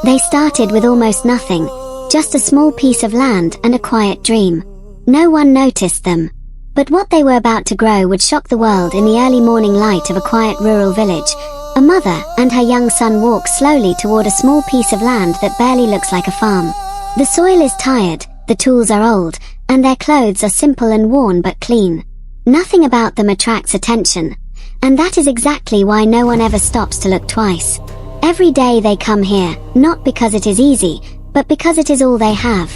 They started with almost nothing, just a small piece of land and a quiet dream. No one noticed them. But what they were about to grow would shock the world. In the early morning light of a quiet rural village, a mother and her young son walk slowly toward a small piece of land that barely looks like a farm. The soil is tired, the tools are old, and their clothes are simple and worn but clean. Nothing about them attracts attention, and that is exactly why no one ever stops to look twice. Every day they come here, not because it is easy, but because it is all they have.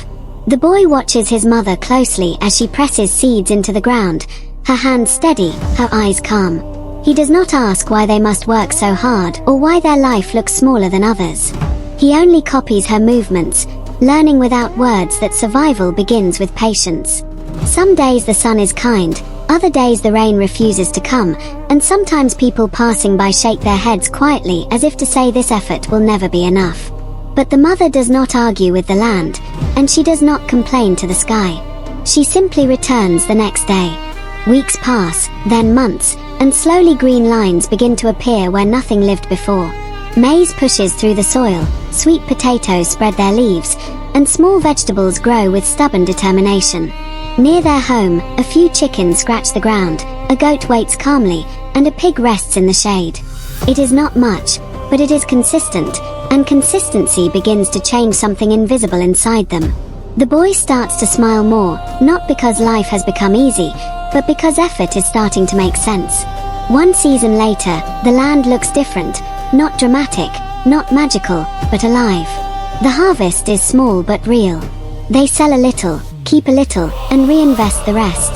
The boy watches his mother closely as she presses seeds into the ground, her hands steady, her eyes calm. He does not ask why they must work so hard or why their life looks smaller than others. He only copies her movements, learning without words that survival begins with patience. Some days the sun is kind, other days the rain refuses to come, and sometimes people passing by shake their heads quietly as if to say this effort will never be enough. But the mother does not argue with the land, and she does not complain to the sky. She simply returns the next day. Weeks pass, then months, and slowly green lines begin to appear where nothing lived before. Maize pushes through the soil, sweet potatoes spread their leaves, and small vegetables grow with stubborn determination. Near their home, a few chickens scratch the ground, a goat waits calmly, and a pig rests in the shade. It is not much, but it is consistent, and consistency begins to change something invisible inside them. The boy starts to smile more, not because life has become easy, but because effort is starting to make sense. One season later, the land looks different, not dramatic, not magical, but alive. The harvest is small but real. They sell a little, keep a little, and reinvest the rest.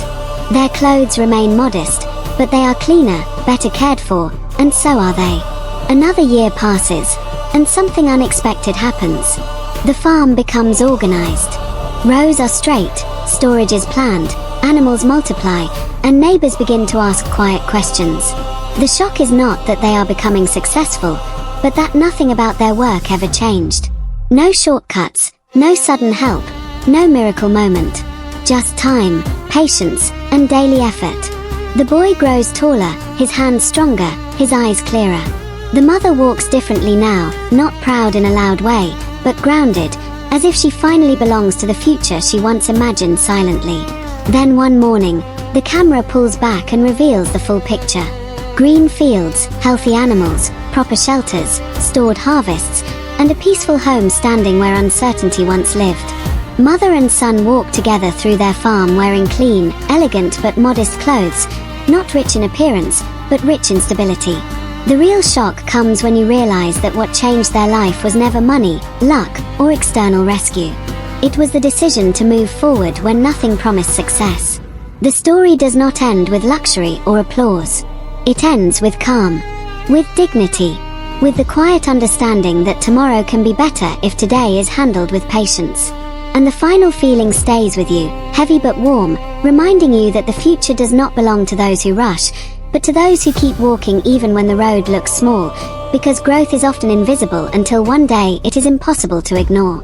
Their clothes remain modest, but they are cleaner, better cared for, and so are they. Another year passes, and something unexpected happens. The farm becomes organized. Rows are straight, storage is planned, animals multiply, and neighbors begin to ask quiet questions. The shock is not that they are becoming successful, but that nothing about their work ever changed. No shortcuts, no sudden help, no miracle moment. Just time, patience, and daily effort. The boy grows taller, his hands stronger, his eyes clearer. The mother walks differently now, not proud in a loud way, but grounded, as if she finally belongs to the future she once imagined silently. Then one morning, the camera pulls back and reveals the full picture. Green fields, healthy animals, proper shelters, stored harvests, and a peaceful home standing where uncertainty once lived. Mother and son walk together through their farm wearing clean, elegant but modest clothes, not rich in appearance, but rich in stability. The real shock comes when you realize that what changed their life was never money, luck, or external rescue. It was the decision to move forward when nothing promised success. The story does not end with luxury or applause. It ends with calm, with dignity, with the quiet understanding that tomorrow can be better if today is handled with patience. And the final feeling stays with you, heavy but warm, reminding you that the future does not belong to those who rush, but to those who keep walking even when the road looks small, because growth is often invisible until one day it is impossible to ignore.